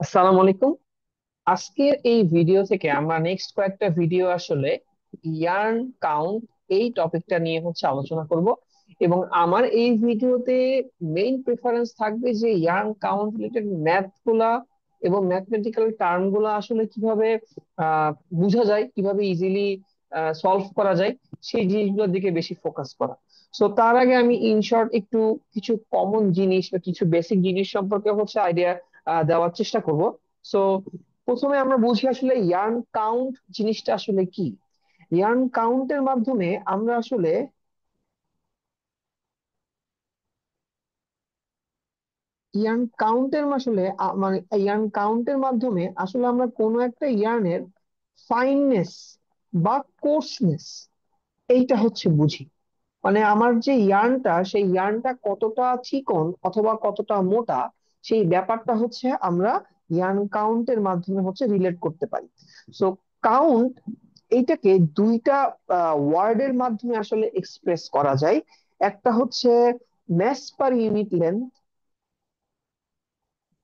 আসসালামু আলাইকুম। আজকের এই ভিডিও থেকে আমরা নেক্সট কয়েকটা ভিডিও আসলে ইয়ার্ন কাউন্ট এই টপিকটা নিয়ে আলোচনা করব। এবং আমার এই ভিডিওতে মেইন প্রেফারেন্স থাকবে যে ইয়ার্ন কাউন্ট রিলেটেড ম্যাথ গুলা এবং ম্যাথমেটিক্যাল টার্ম গুলা আসলে কিভাবে আহ বোঝা যায়, কিভাবে ইজিলি সলভ করা যায়, সেই জিনিসগুলোর দিকে বেশি ফোকাস করা। সো তার আগে আমি ইন শর্ট একটু কিছু কমন জিনিস বা কিছু বেসিক জিনিস সম্পর্কে আইডিয়া দেওয়ার চেষ্টা করব। সো প্রথমে আমরা বুঝি আসলে ইয়ার্ন কাউন্ট জিনিসটা আসলে কি। ইয়ার্ন কাউন্টের মাধ্যমে আমরা আসলে ইয়ার্ন কাউন্টের আসলে মানে ইয়ার্ন কাউন্টের মাধ্যমে আসলে আমরা কোনো একটা ইয়ার্নের ফাইননেস বা কোর্সনেস এইটা বুঝি। মানে আমার যে ইয়ার্নটা, সেই ইয়ার্নটা কতটা চিকন অথবা কতটা মোটা, সেই ব্যাপারটা আমরা ইয়ার্ন কাউন্টের মাধ্যমে রিলেট করতে পারি। সো কাউন্ট এইটাকে দুইটা ওয়ার্ডের মাধ্যমে আসলে এক্সপ্রেস করা যায়। একটা mass per unit length,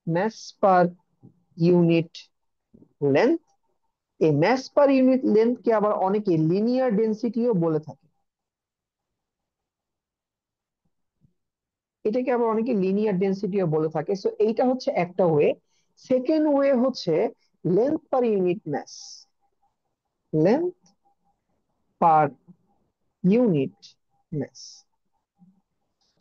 mass per unit length. এই ম্যাস পার ইউনিট লেন্থ কে আবার অনেকে লিনিয়ার ডেন্সিটিও বলে থাকে। এটাকে আবার অনেকে লিনিয়ার ডেন্সিটিও বলে থাকে। সো এইটা একটা way. Second way length per unit mass, length per unit mass.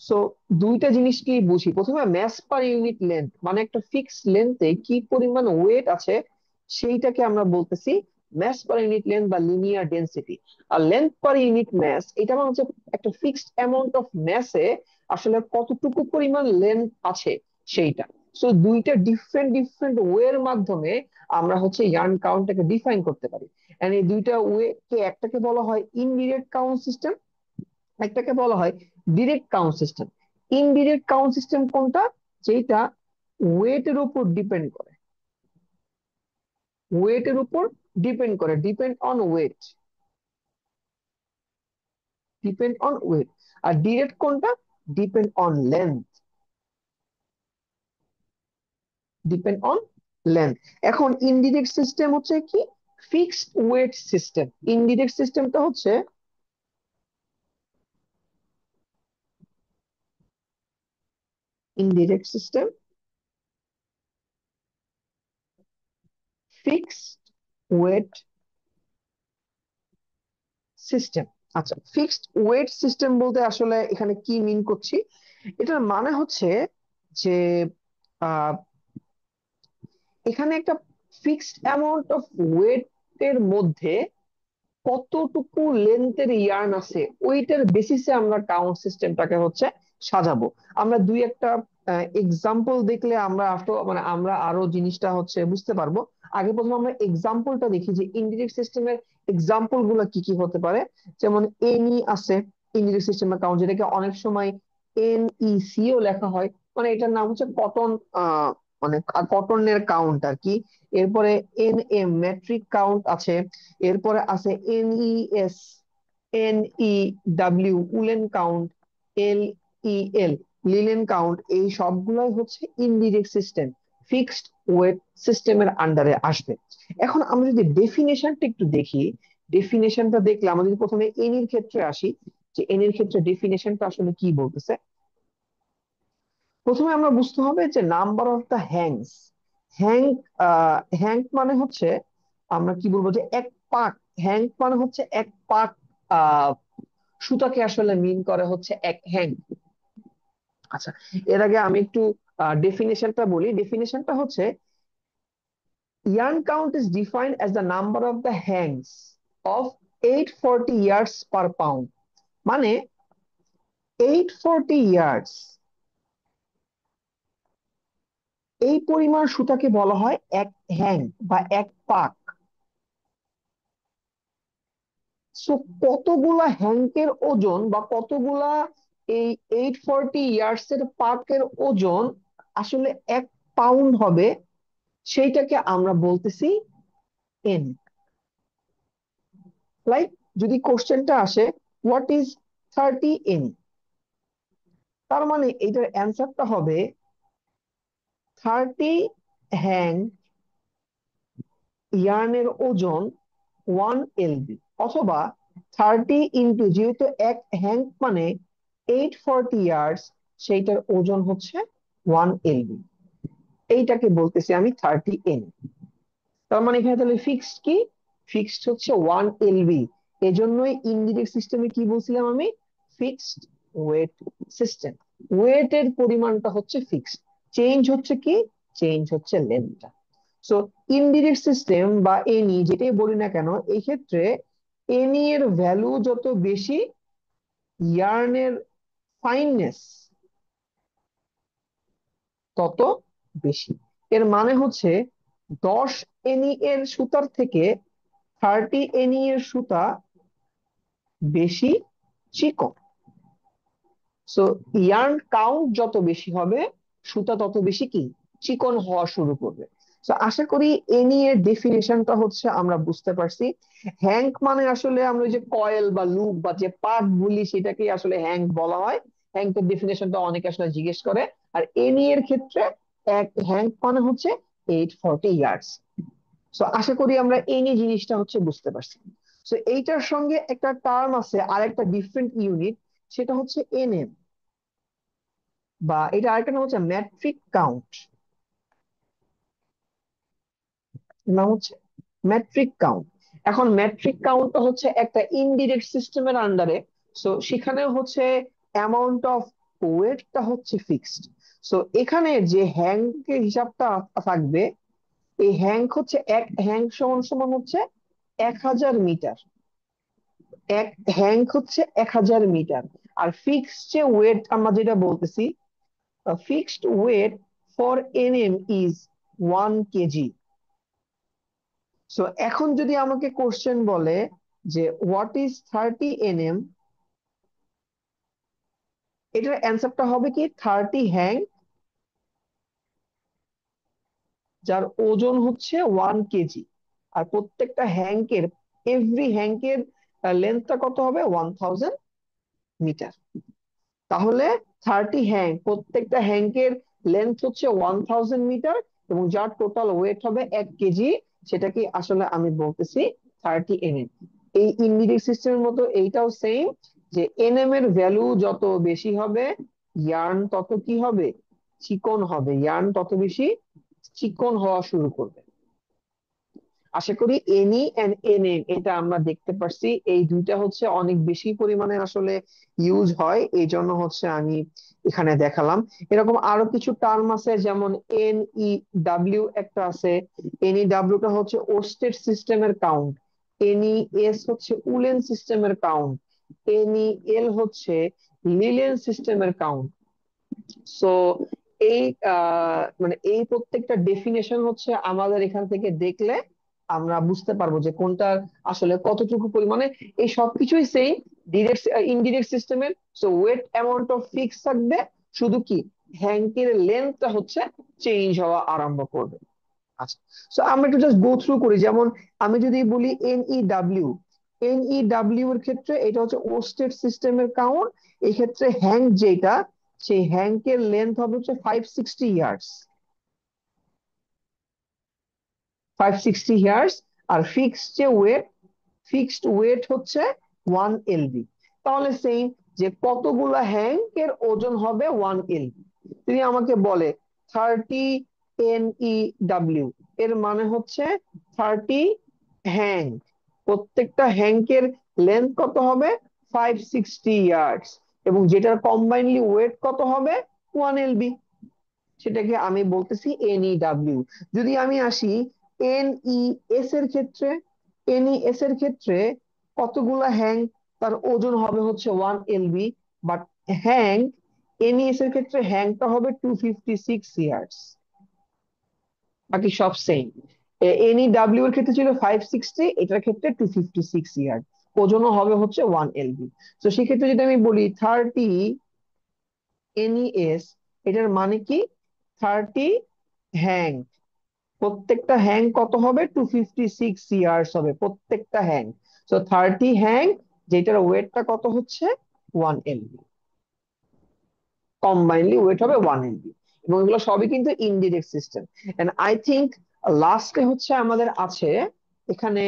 So দুইটা জিনিসকেই বুঝি। প্রথমে ম্যাস পার ইউনিট লেন্থ মানে একটা ফিক্সড লেন্থে কি পরিমাণ ওয়েট আছে, সেইটাকে আমরা বলতেছি ম্যাস পার ইউনিট লেন্থ বা লিনিয়ার ডেন্সিটি। আর লেন্থ পার ইউনিট ম্যাস এটা মানে একটা ফিক্সড অ্যামাউন্ট অফ ম্যাসে আসলে কতটুকু পরিমাণ লেন্থ আছে সেইটা। সো দুইটা ডিফারেন্ট ডিফারেন্ট ওয়ের মাধ্যমে আমরা ইয়ার্ন কাউন্টটাকে ডিফাইন করতে পারি। এন্ড এই দুইটা ওয়ে কে, একটাকে বলা হয় ইনডিরেক্ট কাউন্ট সিস্টেম, একটাকে বলা হয় direct count system. Indirect count system কোনটা? যেটা ওয়েটের উপর ডিপেন্ড করে, ওয়েটের উপর ডিপেন্ড করে, depend on weight, depend on weight. আর ডিরেক্ট কোনটা? Depend on length, depend on length. এখন ইনডিরেক্ট সিস্টেম কি? Fixed weight system. ইনডিরেক্ট সিস্টেমটা indirect system, fixed weight system. আচ্ছা, ফিক্সড ওয়েট সিস্টেম বলতে আসলে এখানে কি মিন করছি? এটার মানে যে আহ, এখানে একটা ফিক্সড অ্যামাউন্ট অফ ওয়েট এর মধ্যে কতটুকু লেন্থের ইয়ার্ন আছে, ওইটার বেসিসে আমরা কাউন্ট সিস্টেমটাকে সাজাবো। আমরা দুই একটা এক্সাম্পল দেখলে আমরা আমরা আরো জিনিসটা বুঝতে পারবো। আগে প্রথমে আমরা এক্সাম্পলটা দেখি যে ইনডিরেক্ট সিস্টেমের এক্সাম্পল গুলা কি কি হতে পারে। যেমন এনই আছে ইনডিরেক্ট সিস্টেমের কাউন্ট, যেটাকে অনেক সময় এনইসি ও লেখা হয়। মানে এটার নাম কটন, মানে কটনের কাউন্ট আর কি। এরপরে এন এম মেট্রিক কাউন্ট আছে। এরপরে আছে এনইএস, এনইডব্লিউ উলেন কাউন্ট, এল এল লিলেন কাউন্ট। এই সবগুলাই ইনডিরেক্ট সিস্টেম, ফিক্সড ওয়েট সিস্টেমের আন্ডারে আসবে। এখন আমরা যদি ডেফিনেশনটা একটু দেখি, ডেফিনেশনটা দেখলে আমরা যদি প্রথমে এন এর ক্ষেত্রে আসি, যে এন এর ক্ষেত্রে ডেফিনেশনটা আসলে কি বলতেছে। প্রথমে আমরা বুঝতে হবে যে number of the hanks. Hank, hank মানে আমরা কি বলবো, যে এক পাক। হ্যাঙ্ক মানে এক পাক আহ সুতাকে আসলে মিন করে এক হ্যাঙ্ক। আচ্ছা, এর আগে আমি একটু ডেফিনেশনটা বলি। ডেফিনেশনটা yarn count is defined as the number of the hangs of 840 yards per pound। মানে 840 ইয়ার্ডস, এই পরিমাণ সুতাকে বলা হয় এক হ্যাং বা এক পাক। সো কতগুলা হ্যাঙ্কের ওজন বা কতগুলা এই 840 ইয়ার্স এর পাকের ওজন আসলে 1 পাউন্ড হবে, সেইটাকে আমরা বলতেছি এন। লাইক যদি কোশ্চেনটা আসে হোয়াট ইজ 30 এন, তার মানে এটার অ্যান্সারটা হবে 30 হ্যাং ইয়ার্নের ওজন 1 LB, অথবা 30 যেহেতু এক হ্যাঙ্ক মানে 840 ইয়ার্স, সেইটার ওজন হচ্ছে 1 LB। এইটাকে বলতেছি আমি 30 N। তার মানে এখানে তাহলে ফিক্সড কি? ফিক্সড হচ্ছে 1 LB। এজন্যই ইনডিরেক্ট সিস্টেমে কি বলছিলাম আমি? Fixed weight system. ওয়েটের পরিমাণটা হচ্ছে ফিক্সড, চেঞ্জ হচ্ছে কি? চেঞ্জ হচ্ছে লেন্থটা। সো ইনডিরেক্ট সিস্টেম বা এনি যেটাই বলি না কেন, এই ক্ষেত্রে এনি এর ভ্যালু যত বেশি, ইয়ার্নের ফাইননেস তত বেশি। এর মানে হচ্ছে 10 NE এর সুতার থেকে 30 NE এর সুতা বেশি চিকন। সো ইয়ার্ন কাউন্ট যত বেশি হবে, সুতা তত বেশি কি চিকন হওয়া শুরু করবে। তো আশা করি এনি এর ডেফিনেশনটা হচ্ছে আমরা বুঝতে পারছি। হ্যাঙ্ক মানে আসলে আমরা ওই যে কয়েল বা লুপ বা যে পার্ট বলি সেটাকেই আসলে হ্যাঙ্ক বলা হয়। হ্যাঙ্কের ডেফিনেশনটা অনেকে আসলে জিজ্ঞেস করে। আর এনি এর ক্ষেত্রে এক হ্যাঙ্ক মানে হচ্ছে 840 ইয়ার্স। সো আশা করি আমরা এনি জিনিসটা হচ্ছে বুঝতে পারছি। সো এইটার সঙ্গে একটা টার্ম আছে, আর একটা ডিফারেন্ট ইউনিট, সেটা হচ্ছে NM, বা এটা আরেকটা নাম হচ্ছে ম্যাট্রিক কাউন্ট। নাম হচ্ছে ম্যাট্রিক কাউন্ট। এখন ম্যাট্রিক কাউন্টটা হচ্ছে একটা ইনডিরেক্ট সিস্টেমের আন্ডারে। সো সেখানে হচ্ছে অ্যামাউন্ট অফ ওয়েটটা হচ্ছে ফিক্সড। সো এখানে যে হ্যাঙ্কের হিসাবটা থাকবে, এই হ্যাঙ্ক হচ্ছে এক হ্যাঙ্ক সমান সমান হচ্ছে 1000 মিটার। এক হ্যাঙ্ক হচ্ছে 1000 মিটার। আর ফিক্সড যে ওয়েট আমরা যেটা বলতেছি, fixed weight for NM is 1 kg। So এখন যদি আমাকে কোশ্চেন বলে যে হোয়াট ইজ 30 NM, এটার অ্যান্সারটা হবে কি 30 হ্যাং যার ওজন হচ্ছে 1 kg। আর প্রত্যেকটা হ্যাঙ্কের, এভরি হ্যাঙ্কের লেন্থটা কত হবে? 1000 মিটার। তাহলে 30 হ্যাঙ্ক, প্রত্যেকটা হ্যাঙ্কের লেন্থ হচ্ছে 1000 মিটার, এবং যার টোটাল ওয়েট হবে 1 kg। সেটাকে আসলে আমি বলতেছি 30 NM। এই ইনডিরেক্ট সিস্টেমের মতো এইটাও সেম, যে NM এর ভ্যালু যত বেশি হবে, ইয়ার্ন তত কি হবে? চিকন হবে। ইয়ার্ন তত বেশি চিকন হওয়া শুরু করবে। আশা করি এনি এন্ড এনএম এটা আমরা দেখতে পারছি। এই দুইটা হচ্ছে অনেক বেশি পরিমাণে আসলে ইউজ হয়, এই জন্য হচ্ছে আমি এখানে দেখালাম। এরকম আরো কিছু টার্ম আছে, যেমন NEW একটা আছে। NEW টা হচ্ছে ওস্টেড সিস্টেমের কাউন্ট। NES হচ্ছে উলেন সিস্টেমের কাউন্ট। NEL হচ্ছে লিলেন সিস্টেমের কাউন্ট। সো এই মানে এই প্রত্যেকটা ডেফিনেশন হচ্ছে আমাদের এখান থেকে দেখলে আমরা বুঝতে পারবো যে কোনটার আসলে কতটুকু পরিমাণে। এই সবকিছুই সেম ডিরেক্ট ইনডিরেক্ট সিস্টেমের। So weight amount of fix থাকবে, শুধু কি হ্যাঙ্কের লেন্থটা হচ্ছে চেঞ্জ হওয়া আরম্ভ করবে। আচ্ছা, সো আমরা একটু জাস্ট গো থ্রু করি। যেমন আমি যদি বলি NEW, NEW এর ক্ষেত্রে এটা হচ্ছে ওস্টেড সিস্টেমের কাউন্ট। এই ক্ষেত্রে হ্যাঙ্ক যেটা, সেই হ্যাঙ্কের লেন্থ হবে হচ্ছে 560 ইয়ার্স। 560 ইয়ার্স। আর ফিক্সড যে ওয়েট, ফিক্সড ওয়েট হচ্ছে 1 LB। তাহলে সেম, যে কতগুলা হ্যাঙ্কের ওজন হবে 1 LB। তিনি আমাকে বলে 30 NEW, এর মানে হচ্ছে 30 হ্যাঙ্ক। প্রত্যেকটা হ্যাঙ্কের লেন্থ কত হবে? 560 ইয়ার্স। এবং যেটার কম্বাইনলি ওয়েট কত হবে? 1 LB। সেটাকে আমি বলতেছি NEW। যদি আমি আসি NES এর ক্ষেত্রে, NES এর ক্ষেত্রে কতগুলা হ্যাং, তার ওজন হবে হচ্ছে 1 LB। বাট হ্যাং, NES এর ক্ষেত্রে হ্যাংটা হবে 256 ইয়ার্স। বাকি সব সেম। NEW এর ক্ষেত্রে ছিল 560, এটার ক্ষেত্রে 256 ইয়ার্স। ওজনও হবে হচ্ছে 1 LB। তো সেক্ষেত্রে যদি আমি বলি 30 NES, এটার মানে কি 30 হ্যাং। প্রত্যেকটা হ্যাং কত হবে? 256 ইয়ার্স হবে প্রত্যেকটা হ্যাং। তো 30 হ্যাং, যেটার ওয়েটটা কত হচ্ছে? 1 LB। কম্বাইনলি ওয়েট হবে 1 LB। এবং এগুলো সবই কিন্তু indirect system. And I think লাস্টে হচ্ছে আমাদের আছে এখানে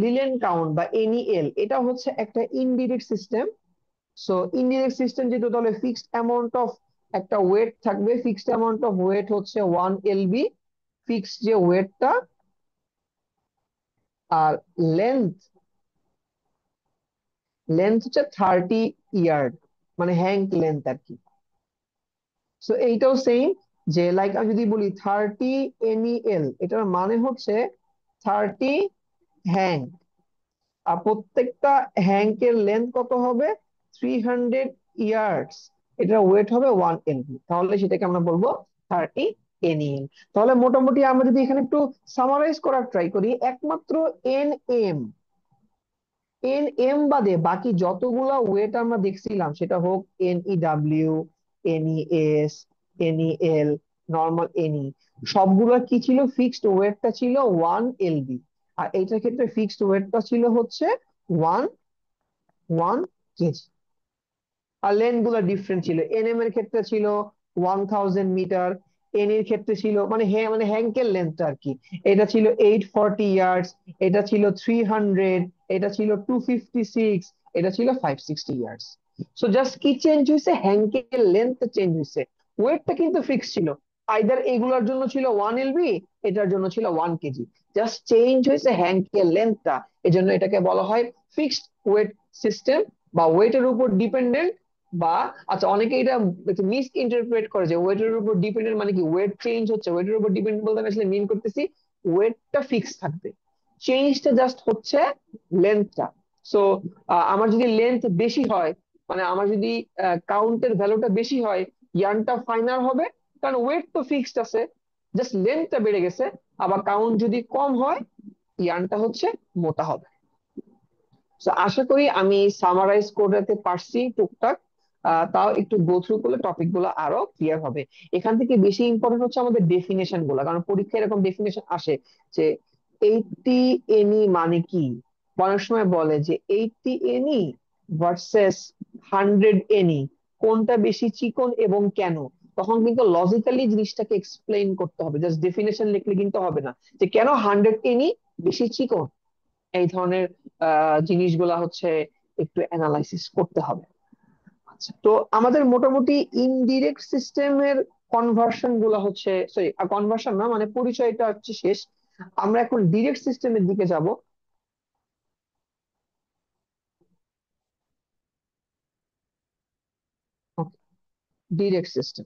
লিলেন কাউন্ট বা এনইএল, এটা হচ্ছে একটা indirect system. So indirect system যেহেতু, তাহলে ফিক্সড অ্যামাউন্ট অফ একটা ওয়েট থাকবে, ফিক্সড অ্যামাউন্ট অফ ওয়েট হচ্ছে 1 LB, ফিক্সড যে ওয়েটটা, আর লেন্থ, লেন্থ হচ্ছে 30 ইয়ার্ড, মানে হ্যাঙ্ক লেন্থ আর কি। সো এইটাও সেম, যে লাইক আমি যদি বলি 30 NEL, এটার মানে হচ্ছে 30 হ্যাঙ্ক, আর প্রত্যেকটা হ্যাঙ্কের লেন্থ কত হবে, 300 ইয়ার্ডস, এটার ওয়েট হবে 1 LB, তাহলে সেটাকে আমরা বলবো 30 NEL। তাহলে মোটামুটি আমরা যদি এখানে একটু সামারাইজ করার ট্রাই করি, একমাত্র NM, বাদে বাকি যতগুলা ওয়েট আমরা দেখছিলাম, সেটা হোক NEW, NES, NEL, normal NE, সবগুলা কি ছিল, ফিক্সড ওয়েটটা ছিল 1 LB। আর এইটার ক্ষেত্রে ফিক্সড ওয়েটটা ছিল হচ্ছে ওয়ান ওয়ান কেজি। আর লেন্থ গুলো ডিফারেন্ট ছিল, NM এর ক্ষেত্রে ছিল 1000 মিটার, এর ক্ষেত্রে ছিল মানে মানে হ্যাঙ্কের লেন্থ আর কি, এটা ছিল 840 ইয়ার্ডস, এটা ছিল 300, এটা ছিল 256, এটা ছিল 560 ইয়ার্ডস। সো জাস্ট কি চেঞ্জ হয়েছে, হ্যাঙ্কের লেন্থ চেঞ্জ হয়েছে, ওয়েটটা কিন্তু ফিক্স ছিল। আইদার এগুলোর জন্য ছিল 1 LB, এটার জন্য ছিল 1 কেজি, জাস্ট চেঞ্জ হয়েছে হ্যাঙ্কের লেন্থটা। এজন্য এটাকে বলা হয় ফিক্সড ওয়েট সিস্টেম, বা ওয়েটের উপর ডিপেন্ডেন্ট। বা আচ্ছা, অনেকে এটা মিস ইন্টারপ্রেট করে যে ওয়েটের উপর ডিপেন্ডেন্ট মানে কি ওয়েট চেঞ্জ হচ্ছে, ওয়েটের উপর ডিপেন্ডেন্ট বলতে আমি আসলে মিন করতেছি ওয়েটটা ফিক্স থাকবে, চেঞ্জটা জাস্ট হচ্ছে লেন্থটা। সো আমার যদি লেন্থ বেশি হয়, মানে আমার যদি কাউন্টের ভ্যালুটা বেশি হয়, ইয়ার্নটা ফাইনাল হবে, কারণ ওয়েট তো ফিক্সড আছে, জাস্ট লেন্থটা বেড়ে গেছে। আবার কাউন্ট যদি কম হয়, ইয়ার্নটা হচ্ছে মোটা হবে। তো আশা করি আমি সামারাইজ করতে পারছি টুকটাক। তাও একটু গো থ্রু করলে টপিক গুলো আরো ক্লিয়ার হবে। এখান থেকে বেশি ইম্পর্টেন্ট হচ্ছে আমাদের ডেফিনেশন গুলা, কারণ পরীক্ষায় এরকম ডেফিনেশন আসে যে 80 NE মানে কি। অনেক সময় বলে যে 80 NE ভার্সেস 100 NE, কোনটা বেশি চিকন এবং কেন। তখন কিন্তু লজিক্যালি জিনিসটাকে এক্সপ্লেইন করতে হবে, জাস্ট ডেফিনেশন লিখলে কিন্তু হবে না যে কেন 100 NE বেশি চিকন। এই ধরনের জিনিসগুলা হচ্ছে একটু অ্যানালাইসিস করতে হবে। আচ্ছা, তো আমাদের মোটামুটি ইনডিরেক্ট সিস্টেমের কনভার্সন গুলা হচ্ছে, সরি কনভার্সন না, মানে পরিচয়টা হচ্ছে শেষ। আমরা এখন ডিরেক্ট সিস্টেমের দিকে যাব। ডিরেক্ট সিস্টেম,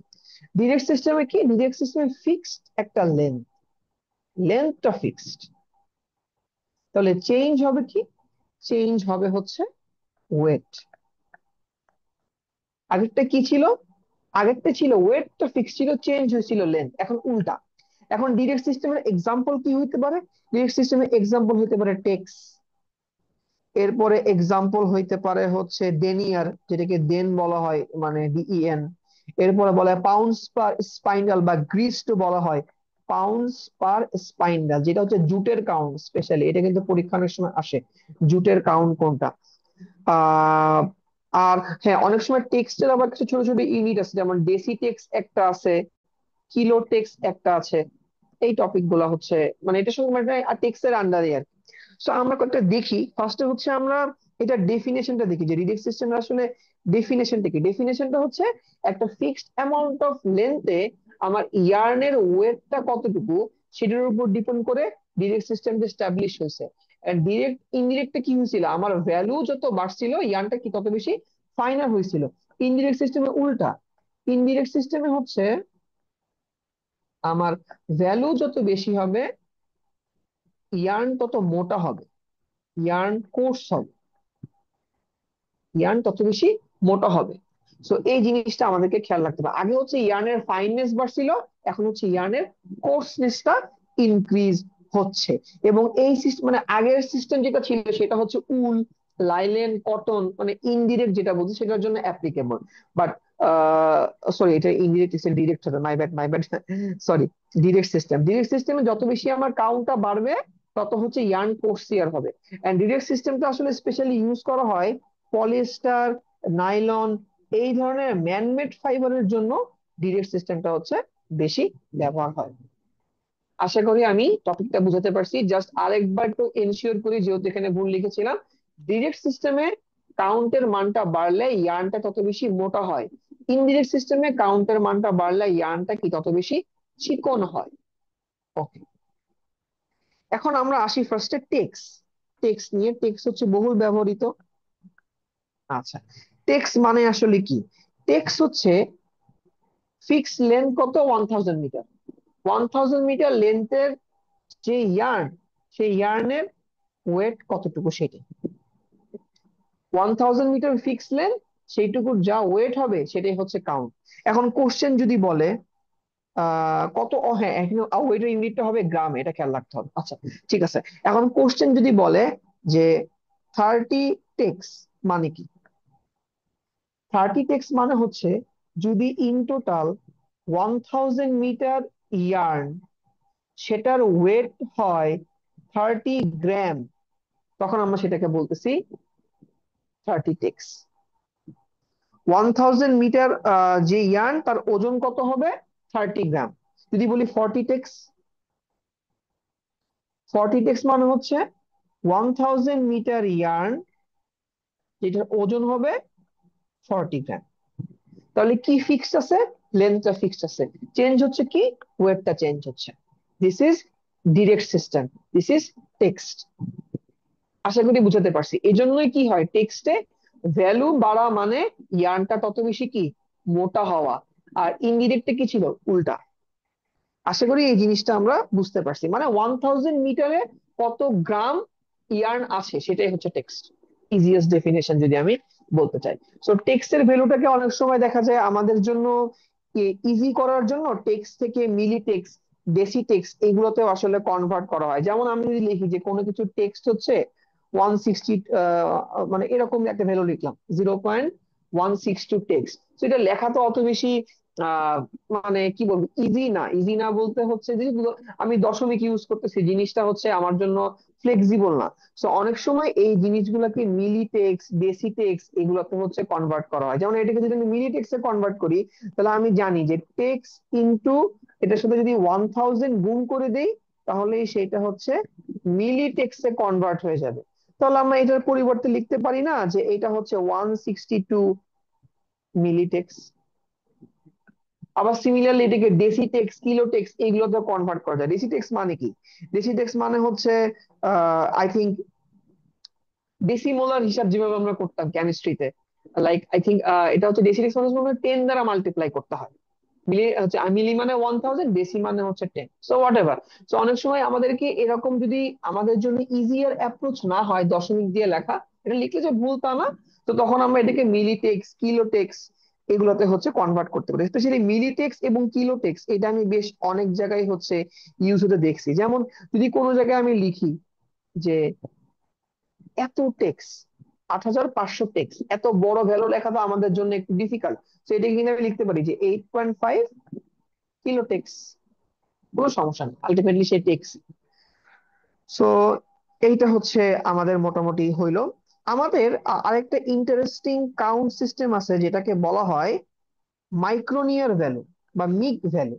ডিরেক্ট সিস্টেমে কি, ডিরেক্ট সিস্টেমে ফিক্সড একটা লেন্থ, লেন্থটা ফিক্সড, তাহলে চেঞ্জ হবে কি, চেঞ্জ হবে হচ্ছে ওয়েট। আগেরটা কি ছিল, আগেরটা ছিল ওয়েটটা ফিক্স ছিল, চেঞ্জ হয়েছিল লেন্থ, এখন উল্টা। এখন ডিরেক্ট সিস্টেমের এক্সাম্পল কি হইতে পারে, ডিরেক্ট সিস্টেমের এক্সাম্পল হইতে পারে টেক্স, এরপরে এক্সাম্পল হইতে পারে হচ্ছে ডেনিয়ার, যেটাকে দেন বলা হয়, মানে DEN। এরপরে বলা হয় পাউন্ডস পার স্পাইন্ডাল, বা গ্রিস্ট বলা হয় পাউন্ডস পার স্পাইন্ডাল, যেটা হচ্ছে জুটের কাউন্ট। স্পেশালি এটা কিন্তু পরীক্ষার সময় আসে, জুটের কাউন্ট কোনটা। আহ আর হ্যাঁ, অনেক সময় টেক্সটের আবার কিছু ছোট ছোট ইউনিট আছে, যেমন ডেসি টেক্স একটা আছে, কিলো টেক্স একটা আছে। এই টপিক গুলা হচ্ছে মানে এটা সঙ্গে মানে টেক্সের আন্ডারে আর কি। তো আমরা কয়েকটা দেখি, ফার্স্টে হচ্ছে আমরা এটা ডেফিনেশনটা দেখি যে রিডক্স সিস্টেমের আসলে ডেফিনেশনটা কি। ডেফিনেশনটা হচ্ছে একটা ফিক্সড অ্যামাউন্ট অফ লেন্থে আমার ইয়ার্নের ওয়েটটা কতটুকু, সেটার উপর ডিপেন্ড করে ডিরেক্ট সিস্টেমটা স্টাবলিশ হয়েছে। এন্ড ডিরেক্ট ইনডিরেক্টটা কি হয়েছিল, আমার ভ্যালু যত বাড়ছিল ইয়ার্নটা কি তত বেশি ফাইনাল হয়েছিল। ইনডিরেক্ট সিস্টেমে উল্টা, ইনডিরেক্ট সিস্টেমে হচ্ছে আমার ভ্যালু যত বেশি হবে, ইয়ার্ন তত মোটা হবে, ইয়ার্ন কোর্স হবে, ইয়ার্ন তত বেশি মোটা হবে। সো এই জিনিসটা আমাদেরকে খেয়াল রাখতে হবে। আগে হচ্ছে ইয়ার্নের ফাইননেস বাড়ছিল, এখন হচ্ছে ইয়ার্নের কোর্সনেসটা ইনক্রিজ হচ্ছে। এবং এই সিস্টেম মানে আগের সিস্টেম যেটা ছিল সেটা হচ্ছে উল, লাইলেন, কটন, মানে ইনডিরেক্ট যেটা বলছি সেটার জন্য অ্যাপ্লিকেবল। বাট সরি, এটা ইনডিরেক্ট ডিরেক্ট হবে, my bad my bad, sorry. Direct system, direct সিস্টেমে যত বেশি আমার কাউন্টটা বাড়বে, তত হচ্ছে ইয়ার্ন কোর্সিয়ার হবে। এন্ড ডিরেক্ট সিস্টেমটা আসলে স্পেশালি ইউজ করা হয় পলিয়েস্টার, নাইলন, এই ধরনের ম্যানমেড ফাইবারের জন্য ডিরেক্ট সিস্টেমটা হচ্ছে বেশি ব্যবহার হয়। আশা করি আমি টপিকটা বুঝাতে পারছি। জাস্ট আরেকবার একটু এনশিওর করি, যেহেতু এখানে ভুল লিখেছিলাম। ডিরেক্ট সিস্টেমে কাউন্টের মানটা বাড়লে ইয়ার্নটা তত বেশি মোটা হয়। ইনডিরেক্ট সিস্টেমে কাউন্টের মানটা বাড়লে ইয়ার্নটা কি তত বেশি চিকন হয়। ওকে, এখন আমরা আসি ফার্স্টে টেক্স। টেক্স নিয়ে, টেক্স হচ্ছে বহুল ব্যবহৃত। আচ্ছা, টেক্স মানে আসলে কি? টেক্স হচ্ছে ফিক্স লেন্থ কত, 1000 মিটার। 1000 মিটার লেন্থের যে ইয়ার্ন, সেই ইয়ার্নের ওয়েট কতটুকু সেটা। 1000 মিটার ফিক্স লেন্থ, সেইটুকুর যা ওয়েট হবে সেটাই হচ্ছে কাউন্ট। এখন কোশ্চেন যদি বলে কত, ও হ্যাঁ, এখানে ওয়েটের ইউনিটটা হবে গ্রাম, এটা খেয়াল রাখতে হবে। আচ্ছা, ঠিক আছে। এখন কোশ্চেন যদি বলে যে 30 টেক্স মানে কি? 30 টেক্স মানে হচ্ছে যদি ইন টোটাল 1000 মিটার ইয়ার্ন, সেটার ওয়েট হয় 30 গ্রাম, তখন আমরা সেটাকে বলতেছি 30 টেক্স। 1000 মিটার যে ইয়ার্ন, তার ওজন কত হবে? 30 গ্রাম। যদি বলি 40 টেক্স, 40 টেক্স মানে হচ্ছে 1000 মিটার ইয়ার্ন, যেটার ওজন হবে 40 গ্রাম। তাহলে কি ফিক্সড আছে? লেন্থটা ফিক্সড আছে। চেঞ্জ হচ্ছে কি? ওয়েটটা চেঞ্জ হচ্ছে। This is direct system, this is text. আশা করি বুঝাতে পারছি। এই জন্যই কি হয়, টেক্সটে ভ্যালু বাড়া মানে ইয়ার্নটা তত বেশি কি মোটা হওয়া। আর ইনডিরেক্টে কি ছিল, উল্টা। আশা করি এই জিনিসটা আমরা বুঝতে পারছি। মানে 1000 মিটারে কত গ্রাম ইয়ার্ন আছে, সেটাই হচ্ছে টেক্সট। ইজিয়েস্ট ডেফিনেশন যদি আমি বলতে চাই। সো টেক্সটের ভ্যালুটাকে অনেক সময় দেখা যায় আমাদের জন্য ইজি করার জন্য টেক্সট থেকে মিলি টেক্সট, ডেসি টেক্সট এগুলোতেও আসলে কনভার্ট করা হয়। যেমন আমি যদি লিখি যে কোনো কিছু টেক্সট হচ্ছে 160, মানে এরকম একটা ভ্যালু লিখলাম 0.162 টেক্সট। সেটা লেখা তো অত বেশি আহ মানে কি বলবো, ইজি না। ইজি না বলতে হচ্ছে যে আমি দশমিক ইউজ করতেছি, জিনিসটা হচ্ছে আমার জন্য ফ্লেক্সিবল না। তো অনেক সময় এই জিনিসগুলোকে মিলি টেক্স, ডেসি টেক্স এগুলোতে হচ্ছে কনভার্ট করা হয়। যেমন এটাকে যদি আমি মিলি টেক্সে কনভার্ট করি, তাহলে আমি জানি যে টেক্স ইনটু এটার সাথে যদি 1000 গুণ করে দেই, তাহলে সেটা হচ্ছে মিলি টেক্সে কনভার্ট হয়ে যাবে। তাহলে আমরা এটার পরিবর্তে লিখতে পারি না যে এটা হচ্ছে 162 মিলি টেক্স। আবার সিমিলারলি এটাকে ডেসিটেক্স, কিলোটেক্স এগুলোতে কনভার্ট করা যায়। ডেসিটেক্স মানে কি? ডেসিটেক্স মানে হচ্ছে আই থিঙ্ক ডেসিমোলার হিসাব যেভাবে আমরা করতাম কেমিস্ট্রিতে, লাইক আই থিঙ্ক এটা হচ্ছে ডেসিটেক্স মানে হচ্ছে 10 দ্বারা মাল্টিপ্লাই করতে হয়। মিলি হচ্ছে মিলি মানে 1000, ডেসি মানে হচ্ছে 10। So what ever. সো অনেক সময় আমাদেরকে এরকম যদি আমাদের জন্য ইজিয়ার অ্যাপ্রোচ না হয় দশমিক দিয়ে লেখা, এটা লিখলে যে ভুল তা না, তো তখন আমরা এটাকে মিলিটেক্স, কিলোটেক্স এগুলোতে হচ্ছে কনভার্ট করতে পারি। স্পেশালি মিলিটেক্স এবং কিলোটেক্স এটা আমি বেশ অনেক জায়গায় হচ্ছে ইউজ হতে দেখছি। যেমন যদি কোনো জায়গায় আমি লিখি যে এত টেক্স, 8500 টেক্স, এত বড় ভ্যালু লেখা তো আমাদের জন্য একটু ডিফিকাল্ট। তো এটা কিন্তু আমি লিখতে পারি যে 8.5 কিলোটেক্স, কোনো সমস্যা নেই, আলটিমেটলি সে টেক্স। সো এইটা হচ্ছে আমাদের মোটামুটি হইলো। আমাদের আরেকটা ইন্টারেস্টিং কাউন্ট সিস্টেম আছে, যেটাকে বলা হয় মাইক্রোনিয়ার ভ্যালু বা মিগ ভ্যালু।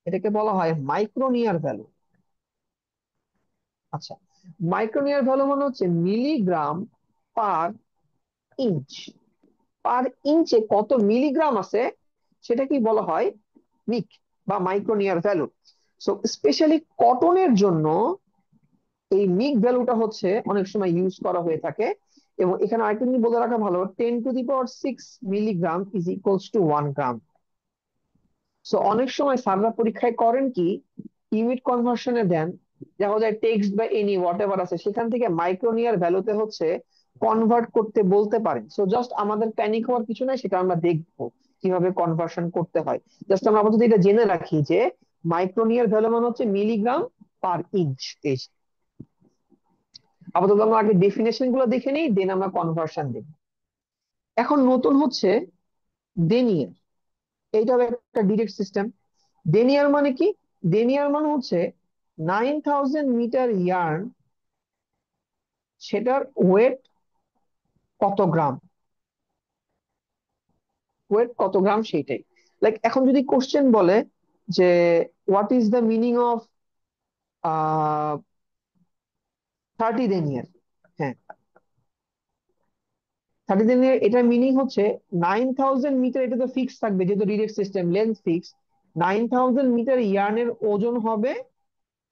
এটাকে বলা হয় মাইক্রোনিয়ার ভ্যালু। আচ্ছা, মাইক্রোনিয়ার ভ্যালু মানে হচ্ছে মিলিগ্রাম পার ইঞ্চ। পার ইঞ্চে কত মিলিগ্রাম আছে, সেটা কি বলা হয় মিক বা মাইক্রোনিয়ার ভ্যালু। সো স্পেশালি কটনের জন্য এই মিক ভ্যালুটা হচ্ছে অনেক সময় ইউজ করা হয়ে থাকে। এবং এখানে আরেকটা জিনিস বলে রাখা ভালো, 10⁶ milligram is equals two 1 gram. So অনেক সময় স্যাররা পরীক্ষায় করেন কি, ইউনিট কনভার্সনে দেন, দেখা যায় টেক্সট বা এনি হোয়াট এভার আছে, সেখান থেকে মাইক্রোনিয়ার ভ্যালুতে হচ্ছে কনভার্ট করতে বলতে পারেন। সো জাস্ট আমাদের প্যানিক হওয়ার কিছু নাই, সেটা আমরা দেখবো কিভাবে কনভার্সন করতে হয়। জাস্ট আমরা আপাতত এটা জেনে রাখি যে মাইক্রোনিয়ার ভ্যালু মানে হচ্ছে মিলিগ্রাম পার ইঞ্চ। আপাতত আমরা আগে ডেফিনেশন গুলো দেখে নিই, দেন আমরা কনভার্সন দেখব। এখন নতুন হচ্ছে দেনিয়ার। এইটাও একটা ডিরেক্ট সিস্টেম। দেনিয়ার মানে কি? দেনিয়ার মানে হচ্ছে 9000 মিটার ইয়ার্ন, সেটার ওয়েট কত গ্রাম, ওয়েট কত গ্রাম সেইটাই। লাইক এখন যদি কোশ্চেন বলে যে what is the meaning of 30 denier, হ্যাঁ 30 দিনের এটার মিনিং হচ্ছে 9000 মিটার, এটা তো ফিক্স থাকবে যেহেতু direct system, length fix. 9000 metre ইয়ার্নের ওজন হবে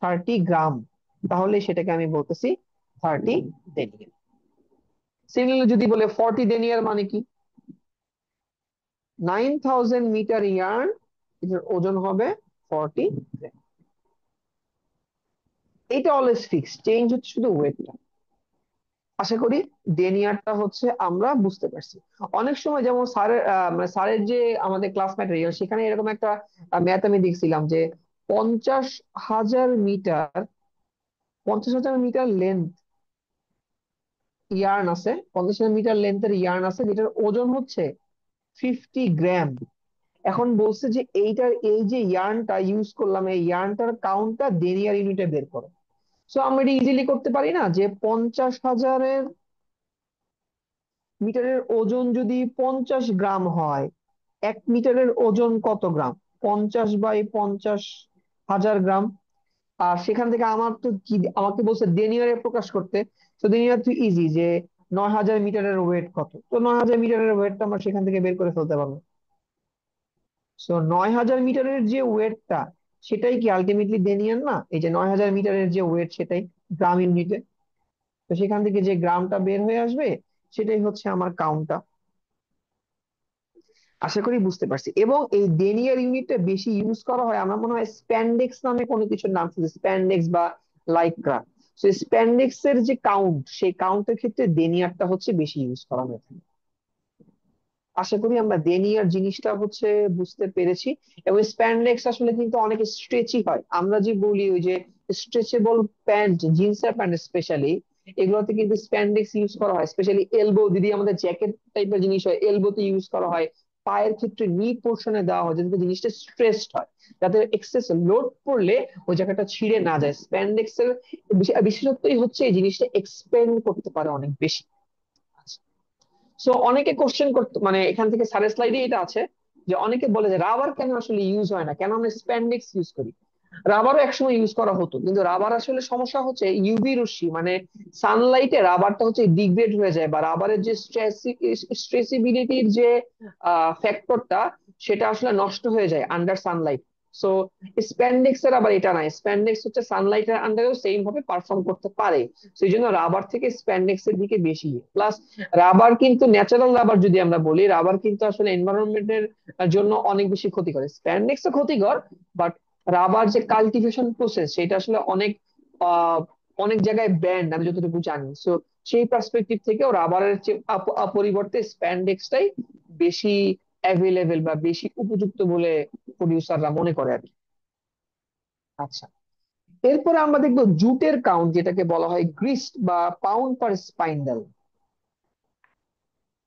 30 গ্রাম, তাহলে সেটাকে আমি বলতেছি 30 ডেনিয়ার। সিমিলারলি যদি বলে 40 ডেনিয়ার মানে কি, 9000 মিটার ইয়ার্ন, এটার ওজন হবে 40 গ্রাম। এটা অলওয়েজ ফিক্স, চেঞ্জ হচ্ছে শুধু ওয়েটটা। আশা করি ডেনিয়ারটা হচ্ছে আমরা বুঝতে পারছি। অনেক সময় যেমন স্যারের মানে স্যারের যে আমাদের ক্লাস ম্যাটেরিয়াল, সেখানে এরকম একটা ম্যাথ আমি দেখছিলাম যে 50,000 মিটার, 50,000 মিটার লেন্থ ইয়ার্ন আছে, 50,000 মিটার লেন্থের ইয়ার্ন আছে যেটার ওজন হচ্ছে 50 গ্রাম। এখন বলছে যে এইটার এই যে ইয়ার্নটা ইউজ করলাম, এই ইয়ার্নটার কাউন্টটা ডেনিয়ার ইউনিটে বের করো। সো আমরা এটা ইজিলি করতে পারি না, যে 50,000 মিটারের ওজন যদি 50 গ্রাম হয়, 1 মিটারের ওজন কত গ্রাম? 50/50,000 গ্রাম। আর সেখান থেকে আমার তো কি, আমাকে বলছে ডেনিয়ারে প্রকাশ করতে। তো ডেনিয়ার তো ইজি, যে 9,000 মিটারের ওয়েট কত, তো 9,000 মিটারের ওয়েটটা আমরা সেখান থেকে বের করে ফেলতে পারবো। সো 9,000 মিটারের যে ওয়েটটা, সেটাই কি আলটিমেটলি ডেনিয়ার না? এই যে 9,000 মিটারের যে ওয়েট, সেটাই গ্রাম ইউনিটে। তো সেখান থেকে যে গ্রামটা বের হয়ে আসবে, সেটাই হচ্ছে আমার কাউন্টটা। আশা করি বুঝতে পারছি। এবং এই ডেনিয়ার ইউনিটটা বেশি ইউজ করা হয়, আমার মনে হয় স্প্যান্ডেক্স নামে কোনো কিছুর নাম শুনছি, স্প্যান্ডেক্স বা লাইক্রা। তো স্প্যান্ডেক্স এর যে কাউন্ট, সেই কাউন্টের ক্ষেত্রে ডেনিয়ারটা হচ্ছে বেশি ইউজ করা হয়ে থাকে। আশা করি আমরা ডেনিয়ার জিনিসটা হচ্ছে বুঝতে পেরেছি। এবং স্প্যান্ডেক্স আসলে কিন্তু অনেক স্ট্রেচি হয়, আমরা যে বলি ওই যে স্ট্রেচেবল প্যান্ট, জিন্সের প্যান্ট স্পেশালি, এগুলোতে কিন্তু স্প্যান্ডেক্স ইউজ করা হয়। স্পেশালি এলবো, যদি আমাদের জ্যাকেট টাইপের জিনিস হয়, এলবোতে ইউজ করা হয়। পায়ের ক্ষেত্রে নি পোর্শনে দেওয়া হয়, যাতে জিনিসটা স্ট্রেসড হয়, যাতে এক্সেস লোড পড়লে ওই জায়গাটা ছিঁড়ে না যায়। স্প্যান্ডেক্স এর বিশেষত্বই হচ্ছে এই জিনিসটা এক্সপেন্ড করতে পারে অনেক বেশি। সো অনেকে কোশ্চেন করতে, মানে এখান থেকে স্যারের স্লাইডে এটা আছে, যে অনেকে বলে যে রাবার কেন আসলে ইউজ হয় না, কেন আমরা স্প্যান্ডেক্স ইউজ করি। রাবারও একসময় ইউজ করা হতো, কিন্তু রাবার আসলে সমস্যা হচ্ছে ইউভি রশ্মি, মানে সানলাইটে রাবারটা হচ্ছে ডিগ্রেড হয়ে যায়, বা রাবারের যে স্ট্রেসিবিলিটির যে ফ্যাক্টরটা, সেটা আসলে নষ্ট হয়ে যায় আন্ডার সানলাইট। সো স্প্যান্ডেক্স এর আবার এটা নাই, স্প্যান্ডেক্স হচ্ছে সানলাইটের আন্ডারেও সেম ভাবে পারফর্ম করতে পারে। সেই জন্য রাবার থেকে স্প্যান্ডেক্স এর দিকে বেশি। প্লাস রাবার কিন্তু, ন্যাচারাল রাবার যদি আমরা বলি, রাবার কিন্তু আসলে এনভায়রনমেন্টের জন্য অনেক বেশি ক্ষতিকর। স্প্যান্ডেক্স তো ক্ষতিকর, বাট রাবার যে কাল্টিভেশন প্রসেস, সেটা আসলে অনেক আহ অনেক জায়গায় ব্যান্ড, আমি যতটুকু জানি। সো সেই পার্সপেক্টিভ থেকেও রাবারের চেয়ে পরিবর্তে স্প্যান্ডেক্সটাই বেশি অ্যাভেলেবেল বা বেশি উপযুক্ত বলে প্রডিউসাররা মনে করে আর কি। আচ্ছা, এরপরে আমরা দেখবো জুটের কাউন্ট, যেটাকে বলা হয় গ্রিস্ট বা pound per spindle.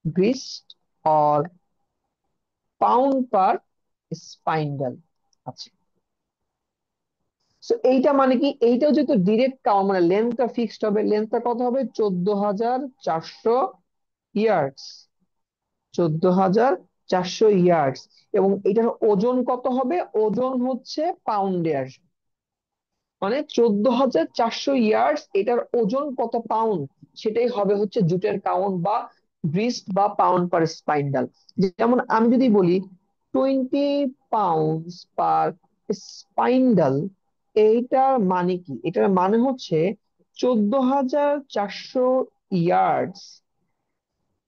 Grist or pound per spindle. আচ্ছা, তো এইটা মানে কি, এইটাও যেহেতু ডিরেক্ট কাউন্ট, মানে লেন্থটা ফিক্সড হবে। লেন্থটা কত হবে? 14,400 ইয়ার্ডস। 14,400 ইয়ার্ডস। এবং এটার ওজন কত হবে? ওজন হচ্ছে পাউন্ডে আসবে। মানে 14,400 ইয়ার্ডস, এটার ওজন কত পাউন্ড, সেটাই হবে হচ্ছে জুটের কাউন্ট বা গ্রিস্ট বা পাউন্ড পার স্পাইন্ডাল। যেমন আমি যদি বলি 20 পাউন্ডস পার স্পাইন্ডাল, এইটার মানে কি? এটার মানে হচ্ছে 14,400 ইয়ার্ডস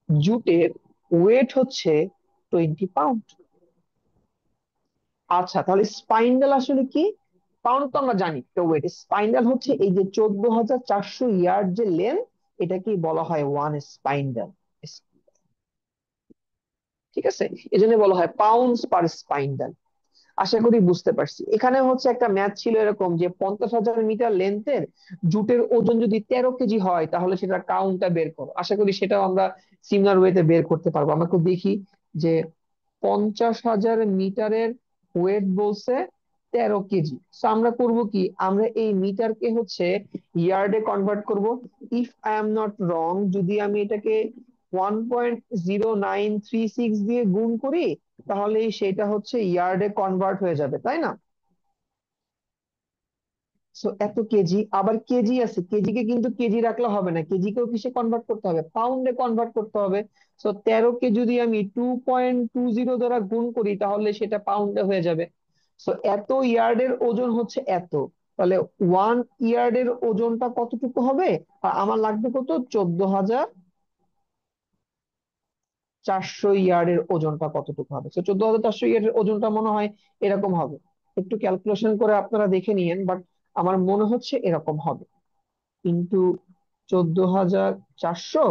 জুটের ওয়েট হচ্ছে 20 পাউন্ড। আচ্ছা, তাহলে স্পাইন্ডাল আসলে কি? পাউন্ড তো আমরা জানি, তো ওয়েট। স্পাইন্ডাল হচ্ছে এই যে 14,400 ইয়ার্ড যে লেন্থ, এটাকে বলা হয় ওয়ান স্পাইন্ডাল। ঠিক আছে, এই জন্য বলা হয় পাউন্ডস পার স্পাইন্ডাল। আশা করি বুঝতে পারছি। এখানে হচ্ছে একটা ম্যাথ ছিল এরকম, যে 50,000 মিটার লেন্থের জুটের ওজন যদি 13 কেজি হয়, তাহলে সেটা কাউন্টটা বের করো। আশা করি সেটাও আমরা সিমিলার ওয়েতে বের করতে পারবো। আমরা একটু দেখি যে 50,000 মিটারের ওয়েট বলছে 13 কেজি। তো আমরা করব কি, আমরা এই মিটারকে হচ্ছে ইয়ার্ডে কনভার্ট করব। If I am not wrong, যদি আমি এটাকে 1.0936 দিয়ে গুণ করি, তাহলে সেটা হচ্ছে ইয়ার্ডে কনভার্ট হয়ে যাবে, তাই না? সো এত কেজি, আবার কেজি আছে, কেজিকে কিন্তু কেজি রাখলে হবে না, কেজিকেও কিসে কনভার্ট করতে হবে, পাউন্ডে কনভার্ট করতে হবে। সো 13 কে যদি আমি 2.20 দ্বারা গুণ করি তাহলে সেটা পাউন্ডে হয়ে যাবে। সো এত ইয়ার্ডের ওজন হচ্ছে এত, তাহলে 1 ইয়ার্ডের ওজনটা কতটুকু হবে? আর আমার লাগবে কত, 14,400 ইয়ার্ডের ওজনটা কতটুকু হবে। তো 14,400 ইয়ার্ডের ওজনটা মনে হয় এরকম হবে। একটু ক্যালকুলেশন করে আপনারা দেখে নিয়েন, বাট আমার মনে হচ্ছে এরকম হবে। কিন্তু 14,400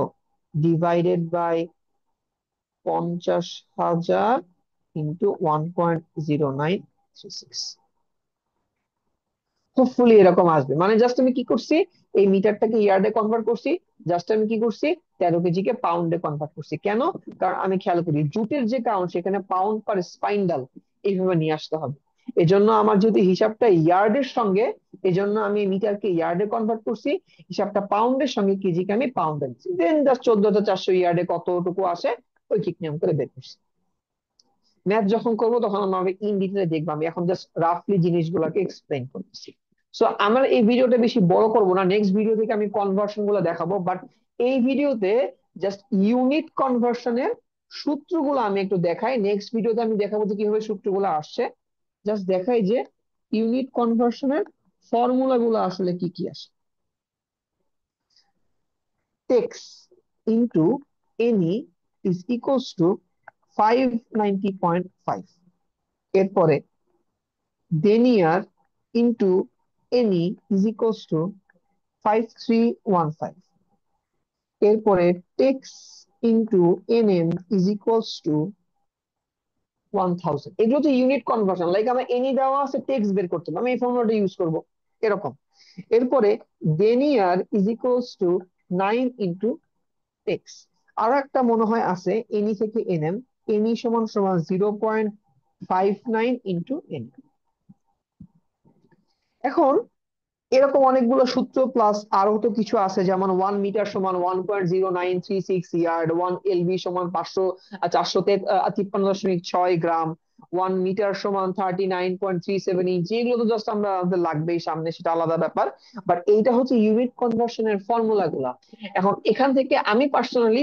ডিভাইডেড বাই 50,000 ইন্টু 1.0936, হোপফুলি এরকম আসবে। মানে জাস্ট আমি কি করছি, এই মিটারটাকে ইয়ার্ডে কনভার্ট করছি, জাস্ট আমি কি করছি, 13 কেজিকে পাউন্ডে কনভার্ট করছি। কেন? কারণ আমি খেয়াল করি জুটের যে কাউন্ট সেখানে পাউন্ড পার স্পাইন্ডাল এইভাবে নিয়ে আসতে হবে। এজন্য আমার যদি হিসাবটা ইয়ার্ডের সঙ্গে, এজন্য আমি মিটারকে ইয়ার্ডে কনভার্ট করছি, হিসাবটা পাউন্ডের সঙ্গে, কেজিকে আমি পাউন্ডে দিচ্ছি, দেন জাস্ট 14,400 ইয়ার্ডে কতটুকু আসে ওই ঠিক নিয়ম করে বের করছি। ম্যাথ যখন করবো তখন আমরা ইন ডিটেলে দেখবো, আমি এখন জাস্ট রাফলি জিনিসগুলোকে এক্সপ্লেইন করতেছি। সো আমার এই ভিডিওটা বেশি বড় করব না, নেক্সট ভিডিও থেকে আমি কনভার্সন গুলো দেখাবো, বাট এই ভিডিওতে জাস্ট ইউনিট কনভার্সনের সূত্রগুলো আমি একটু দেখাই। নেক্সট ভিডিওতে আমি দেখাবো যে কিভাবে সূত্রগুলো আসছে। জাস্ট দেখাই যে ইউনিট কনভার্সনের ফর্মুলা গুলো আসলে কি কি আসে। Tex into Ne is equals to 590.5। এরপরে denier into Ne is equals to 5315। এরপরে tex into Nm is equals to 1000। এগুলো তো ইউনিট কনভার্সন, লাইক আমার এনি দেওয়া আছে, টেক্স বের করতে হবে, আমি এই ফর্মুলাটা ইউজ করব এরকম। এরপরে denier is equals to 9 into tex. আরো একটা মনে হয় আছে এনি থেকে এনএম, এনি সমান সমান 0.59 ইন্টু এন। এখন এরকম অনেকগুলো সূত্র প্লাস আরো তো কিছু আছে, যেমন 1 মিটার সমান 1.0936 ইয়ার্ড, 1 এলবি সমান 453.6 গ্রাম, 1 মিটার সমান 39.37 ইঞ্চ। এগুলো তো জাস্ট আমরা আমাদের লাগবেই সামনে, সেটা আলাদা ব্যাপার। বাট এইটা হচ্ছে ইউনিট কনভার্সনের ফর্মুলা গুলা। এখন এখান থেকে আমি পার্সোনালি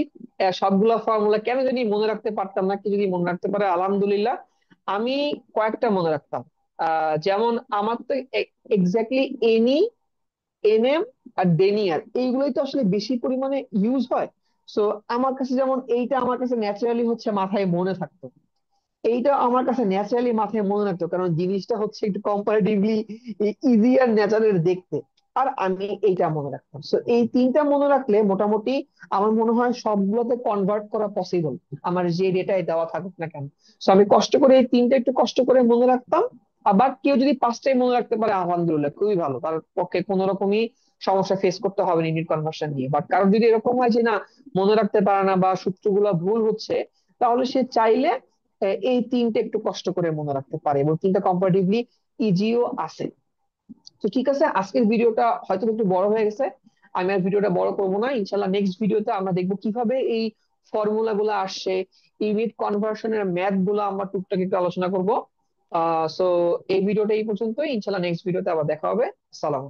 সবগুলা ফর্মুলা কেন জানি মনে রাখতে পারতাম না, কি যদি মনে রাখতে পারে আলহামদুলিল্লাহ। আমি কয়েকটা মনে রাখতাম, যেমন আমার তো এক্স্যাক্টলি এনি, এনএম আর ডেনিয়ার এইগুলোই তো আসলে বেশি পরিমাণে ইউজ হয়। সো আমার কাছে যেমন এইটা আমার কাছে ন্যাচারালি হচ্ছে মাথায় মনে থাকতো, এইটা আমার কাছে ন্যাচারালি মাথায় মনে রাখতো, কারণ জিনিসটা হচ্ছে একটু কম্পারেটিভলি ইজি আর ন্যাচারাল দেখতে। আর আমি এইটা মনে রাখতাম। সো এই তিনটা মনে রাখলে মোটামুটি আমার মনে হয় সবগুলোতে কনভার্ট করা পসিবল, আমার যে ডেটায় দেওয়া থাকুক না কেন। সো আমি কষ্ট করে এই তিনটা একটু কষ্ট করে মনে রাখতাম। আবার কেউ যদি পাঁচটাই মনে রাখতে পারে আলহামদুলিল্লাহ, খুবই ভালো, তার পক্ষে কোনো রকমই সমস্যা ফেস করতে হবে না ইউনিট কনভার্সন নিয়ে। বাট কারোর যদি এরকম হয় যে না, মনে রাখতে পারে না বা সূত্রগুলো ভুল হচ্ছে, তাহলে সে চাইলে এই তিনটে একটু কষ্ট করে মনে রাখতে পারে, এবং তিনটা কম্পারেটিভলি ইজিও আছে। তো ঠিক আছে, আজকের ভিডিওটা হয়তো একটু বড় হয়ে গেছে, আমি আর ভিডিওটা বড় করবো না। ইনশাল্লাহ নেক্সট ভিডিওতে আমরা দেখবো কিভাবে এই ফর্মুলা গুলো আসছে, ইউনিট কনভার্সনের ম্যাথ গুলো আমরা টুকটাক একটু আলোচনা করবো। সো এই ভিডিওটা এই পর্যন্তই, ইনশাল্লাহ নেক্সট ভিডিওতে আবার দেখা হবে। সালাম।